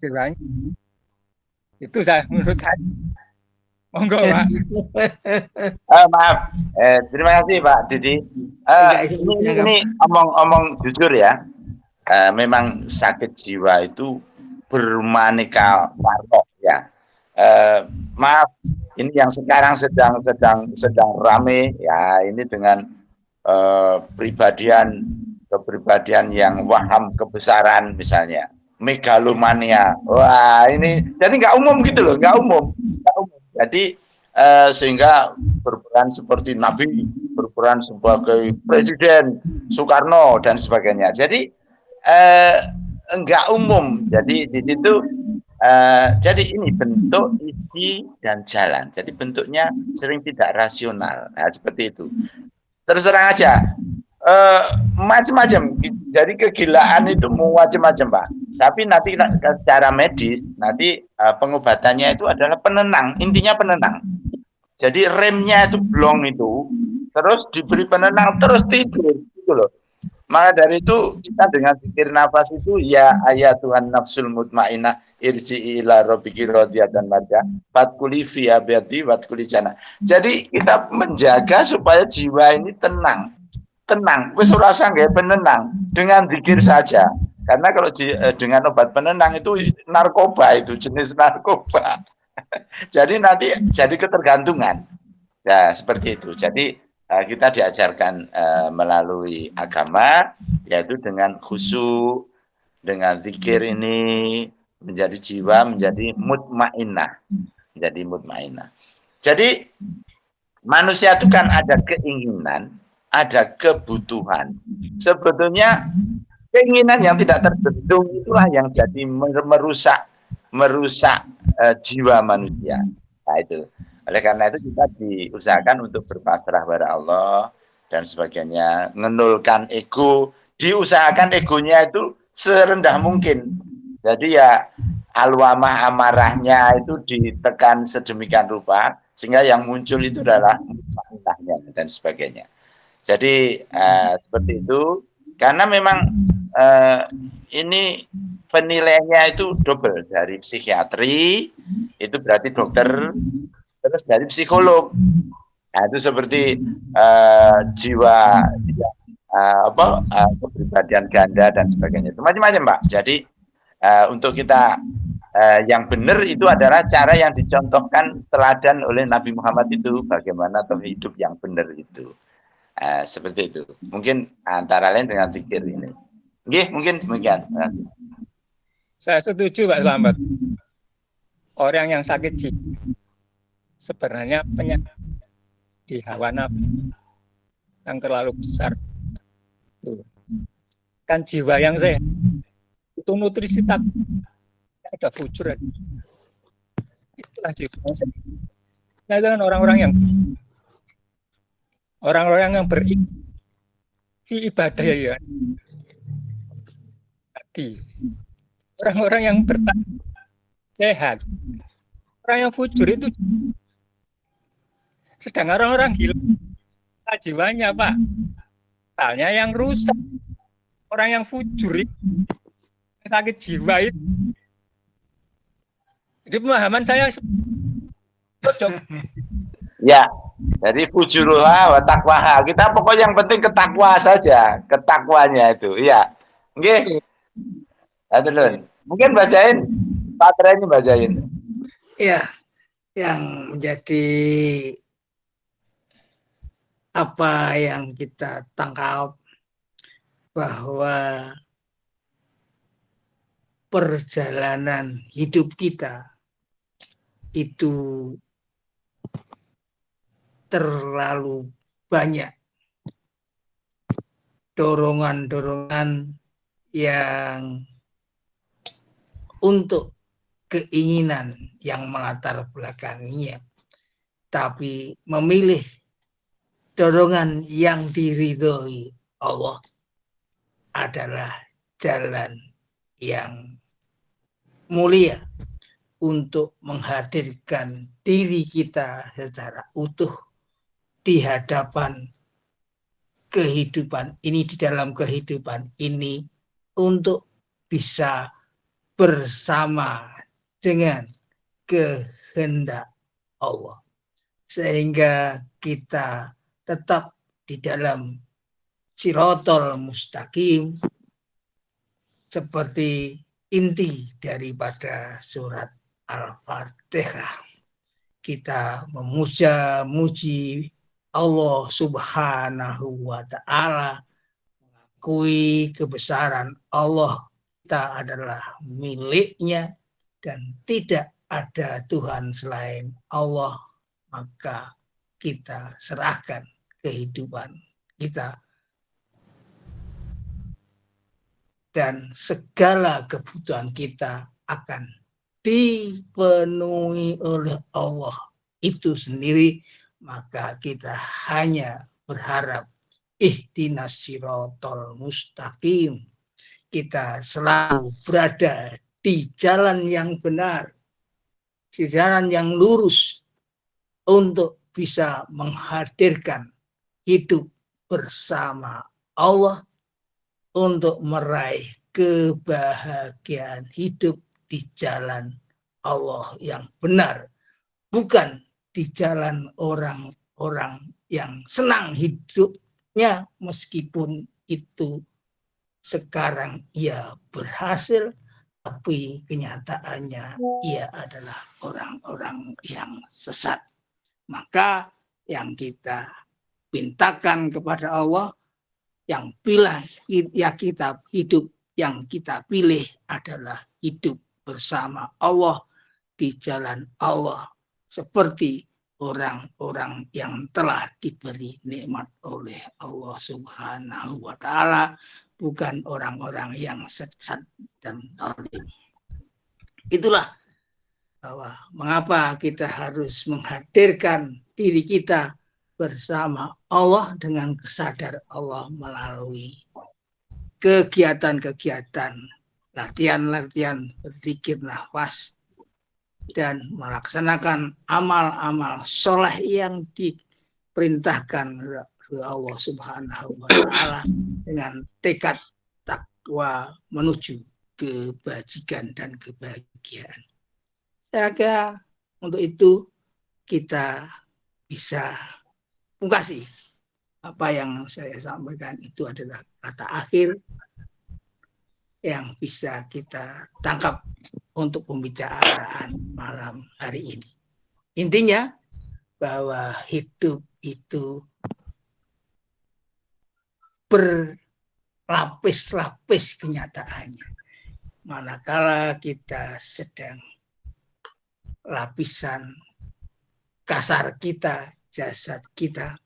jiwanya. Itu menurut saya. Monggo, Pak. Maaf, terima kasih Pak Didi. Ini omong jujur ya, memang sakit jiwa itu bermaneka warna ya. Maaf, ini yang sekarang sedang rame ya, ini dengan kepribadian yang waham kebesaran misalnya, megalomania. Wah ini jadi nggak umum gitu loh, nggak umum. Jadi sehingga berperan seperti Nabi, berperan sebagai Presiden Soekarno dan sebagainya. Jadi enggak umum. Jadi di situ jadi ini bentuk, isi dan jalan. Jadi bentuknya sering tidak rasional. Nah, seperti itu. Terus terang aja, macam-macam. Jadi kegilaan itu macam-macam, Pak. Tapi nanti secara medis, nanti pengobatannya itu adalah penenang. Intinya penenang. Jadi remnya itu blong itu, terus diberi penenang, terus tidur, gitu loh. Maka dari itu kita dengan zikir nafas itu ya ayat Tuhan nafsul mutmainnah irji'i ila rabbiki radiyatan marjah fatkuli fi abiyati watkuli jannah. Jadi kita menjaga supaya jiwa ini tenang. Wis ora usah nggih penenang dengan zikir saja. Karena kalau dengan obat penenang itu narkoba, itu jenis narkoba. Jadi nanti jadi ketergantungan. Ya, seperti itu. Jadi kita diajarkan melalui agama, yaitu dengan khusyuk, dengan zikir ini menjadi jiwa menjadi mutmainnah. Menjadi mutmainnah. Jadi manusia itu kan ada keinginan, ada kebutuhan. Sebetulnya keinginan yang tidak terbendung itulah yang jadi merusak jiwa manusia. Nah itu. Oleh karena itu kita diusahakan untuk berpasrah pada Allah dan sebagainya, mengenulkan ego, diusahakan egonya itu serendah mungkin. Jadi ya alwamah amarahnya itu ditekan sedemikian rupa sehingga yang muncul itu adalah mutmainnahnya dan sebagainya. Jadi seperti itu. Karena memang ini penilaiannya itu double, dari psikiatri itu berarti dokter, terus dari psikolog. Nah itu seperti jiwa kepribadian ganda dan sebagainya. Itu macam-macam Pak. Jadi untuk kita yang benar itu adalah cara yang dicontohkan teladan oleh Nabi Muhammad itu, bagaimana hidup yang benar itu. Seperti itu. Mungkin antara lain dengan zikir ini. Nggih, mungkin demikian. Saya setuju Pak Slamet. Orang yang sakit jiwa sebenarnya penyakit di hawa nafsu yang terlalu besar. Tuh. Kan jiwa yang sehat itu nutrisi tak ada fujur. Itulah jiwa yang sehat. Nah, itu kan orang-orang yang beribadah ya. Hati. Orang-orang yang bertakwa sehat. Orang yang fujur itu sedang orang-orang gila jiwanya Pak. Mentalnya yang rusak. Orang yang fujur itu sakit jiwa itu. Jadi pemahaman saya ya, jadi fujuruha wa taqwaha. Kita pokoknya yang penting ketakwa saja, ketakwanya itu. Iya. Nggih. Aduh, mungkin bacain patrenya bacain. Ya, yang menjadi apa yang kita tangkap bahwa perjalanan hidup kita itu terlalu banyak dorongan-dorongan yang untuk keinginan yang melatar belakanginya, tapi memilih dorongan yang diridhoi Allah adalah jalan yang mulia untuk menghadirkan diri kita secara utuh di hadapan kehidupan ini, di dalam kehidupan ini, untuk bisa bersama dengan kehendak Allah. sehingga kita tetap di dalam sirotol mustaqim seperti inti daripada surat Al-Fatihah. Kita memuja-muji Allah Subhanahu wa Ta'ala, mengakui kebesaran Allah, kita adalah miliknya dan tidak ada Tuhan selain Allah, maka kita serahkan kehidupan kita dan segala kebutuhan kita akan dipenuhi oleh Allah itu sendiri. Maka kita hanya berharap ihdinas sirotol mustaqim, kita selalu berada di jalan yang benar, di jalan yang lurus, untuk bisa menghadirkan hidup bersama Allah, untuk meraih kebahagiaan hidup di jalan Allah yang benar, bukan di jalan orang-orang yang senang hidupnya meskipun itu sekarang ia berhasil, tapi kenyataannya ia adalah orang-orang yang sesat. Maka yang kita pintakan kepada Allah, yang kita hidup, yang kita pilih adalah hidup bersama Allah di jalan Allah, seperti orang-orang yang telah diberi nikmat oleh Allah Subhanahu wa Ta'ala, bukan orang-orang yang sesat dan zalim. Itulah bahwa mengapa kita harus menghadirkan diri kita bersama Allah dengan kesadar Allah melalui kegiatan-kegiatan, latihan-latihan berzikir nafas, dan melaksanakan amal-amal soleh yang diperintahkan oleh Allah Subhanahu wa Ta'ala dengan tekad takwa menuju kebajikan dan kebahagiaan. Saya kira untuk itu kita bisa pungkasi apa yang saya sampaikan itu adalah kata akhir yang bisa kita tangkap untuk pembicaraan malam hari ini. Intinya bahwa hidup itu berlapis-lapis kenyataannya. Manakala kita sedang lapisan kasar kita, jasad kita,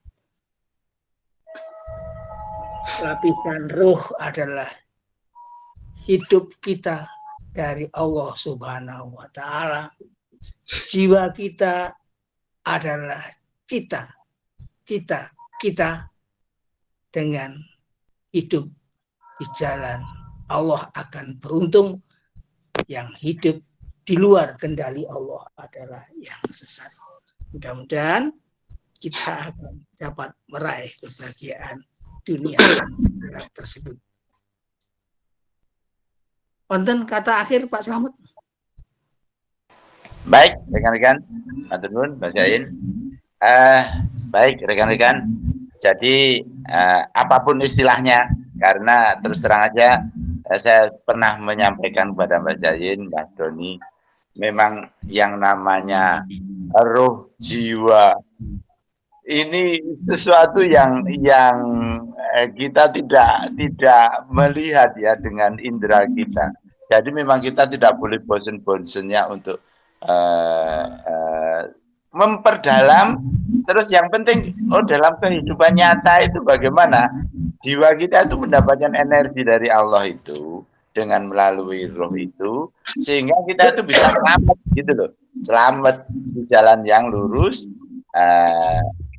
lapisan ruh adalah hidup kita dari Allah Subhanahu wa Ta'ala. Jiwa kita adalah cita kita dengan hidup di jalan Allah akan beruntung. Yang hidup di luar kendali Allah adalah yang sesat. Mudah-mudahan kita akan dapat meraih kebahagiaan dunia tersebut. Wonten kata akhir Pak Slamet. Baik, rekan-rekan, matur nuwun Mas Yain. Baik, rekan-rekan. Jadi apapun istilahnya, karena terus terang aja saya pernah menyampaikan kepada Mas Yain, Mas Doni, memang yang namanya roh jiwa ini sesuatu yang kita tidak melihat ya dengan indera kita. Jadi memang kita tidak boleh bosen-bosennya untuk memperdalam. Terus yang penting, dalam kehidupan nyata itu bagaimana jiwa kita itu mendapatkan energi dari Allah itu dengan melalui roh itu, sehingga kita itu bisa selamat gitu loh, selamat di jalan yang lurus,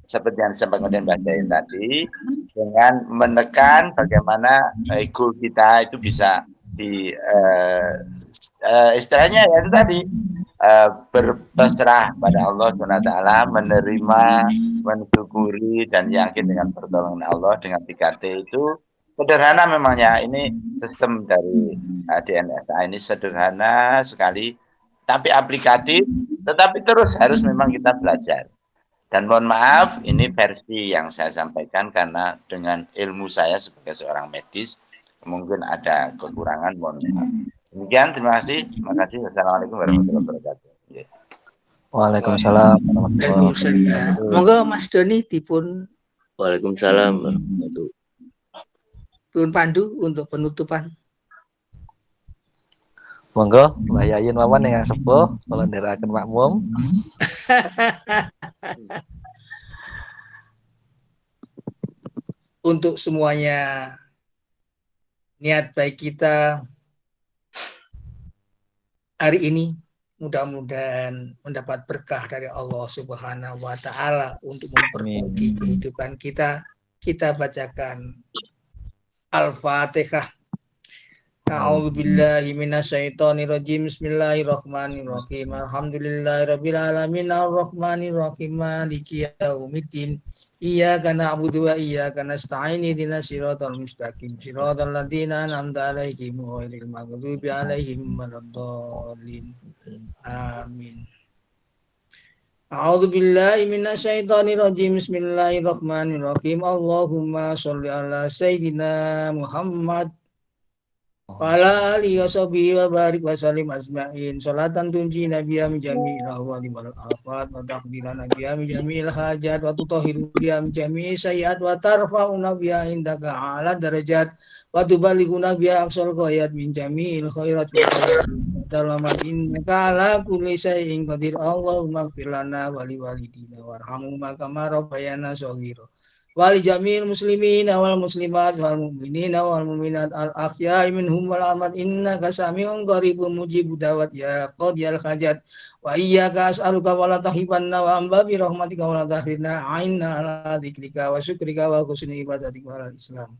seperti yang disampaikan Mbak Jain tadi, dengan menekan bagaimana ego kita itu bisa di istilahnya ya itu tadi berpasrah pada Allah SWT, menerima, mensyukuri dan yakin dengan pertolongan Allah dengan 3T itu sederhana memangnya. Ini sistem dari DNSA ini sederhana sekali, tapi aplikatif, tetapi terus harus memang kita belajar. Dan mohon maaf, ini versi yang saya sampaikan karena dengan ilmu saya sebagai seorang medis, mungkin ada kekurangan, mohon maaf. Demikian, terima kasih. Terima kasih. Wassalamualaikum warahmatullahi wabarakatuh. Yeah. Waalaikumsalam warahmatullahi wabarakatuh. Monggo Mas Doni dipun Waalaikumsalam warahmatullahi pun pandu untuk penutupan. Monggo Mbah Yayin mawon yang sepuh kula ndherekaken makmum. Untuk semuanya, niat baik kita hari ini mudah-mudahan mendapat berkah dari Allah Subhanahu wa Ta'ala untuk memperbaiki kehidupan kita. Kita bacakan Al-Fatihah. A'udzubillahi minasyaitonirrajim. Bismillahirrahmanirrahim. Alhamdulillahirabbil alamin arrahmanirrahim maliki yaumiddin. Iyyaka na'budu wa iyyaka nasta'in ihdinas siratal mustaqim siratal ladzina an'amta 'alaihim ghairil maghdubi 'alaihim waladdallin. Amin. A'udzu billahi minasyaitonir rajim. Bismillahirrahmanirrahim. Allahumma shalli ala sayyidina Muhammad wa ala alihi washabihi wa barik wa sallim ajmain. Salatan tunji nabiyya min jami'il ahwali wal afat wa taqdira nabiyya min jami'il hajat wa tutahhiru biha min jami'i sayyi'at wa tarfa'una biha indaka a'la darajat wa tuballighuna biha aqsal ghayat min jami'il khairat dalam innaka ala kulli syai'in qadir. Allahumma ighfir lana wa li walidina warhamhuma kama rabbayana shaghira. Wali jamil muslimin wal muslimat wal mu'minin wal mu'minat al ahya'i minhum wal amwat innaka sami'un qaribun mujibud da'wat ya qadiyal hajat wa iyyaka as'aluka wa la tahibanna wa amba bi rahmatika wa la tahridna a'inna ala dzikrika wa syukrika wa husni ibadatika wa islam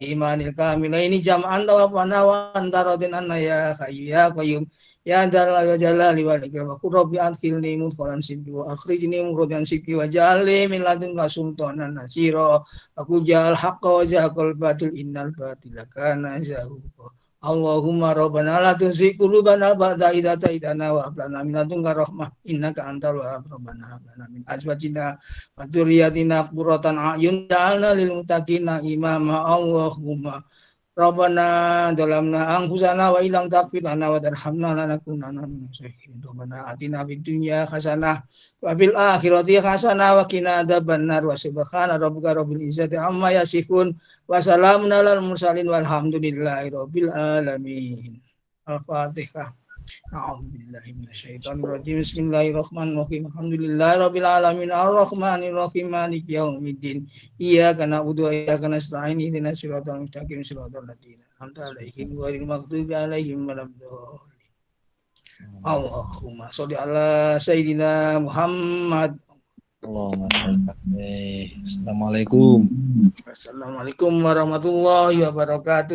imanil kamilaini jam'an tawafana wa antaradin anna ya hayyu ya qayyum ya dalal wa jalali wa ikram wa rabbi anfilni mudkhalan sidqi wa akhrijni mukhrajan sidqi wa ja'alni min ladunka sultanan nasira aku ja'al haqqa wa ja'al batil innal batila kana zahuqa. Allahumma rabbana la tuzigh qulubana ba'da idh hadaytana wa hab lana min ladunka rahmah innaka antal wahhab. Rabbana hab lana min azwajina wa dzurriyyatina qurratan a'yun waj'alna lil muttaqina imama. Allahumma Rabbana dalamna anfusana wa ilang taghfir lana wa tarhamna lanakunanna minaz zakirin. Rabbana atina fid dunya hasanah wa fil akhirati hasanah wa qina adzabannar wa subhana rabbika rabbil izzati amma yasifun wa salamun alal mursalin walhamdulillahi rabbil alamin. Al-Fatihah. A'udzubillahi minasyaitonirrajim. Bismillahirrahmanirrahim. Alhamdulillahirabbil alamin arrahmanirrahim maliki yaumiddin. Iyyaka na'budu wa iyyaka nasta'in ihdinas siratal mustaqim siratal ladzina an'amta 'alaihim ghairil maghdubi alaihim waladdallin. Allahumma shalli ala sayyidina Muhammad. Allahumma shalli. Assalamualaikum. Wassalamualaikum warahmatullahi wabarakatuh.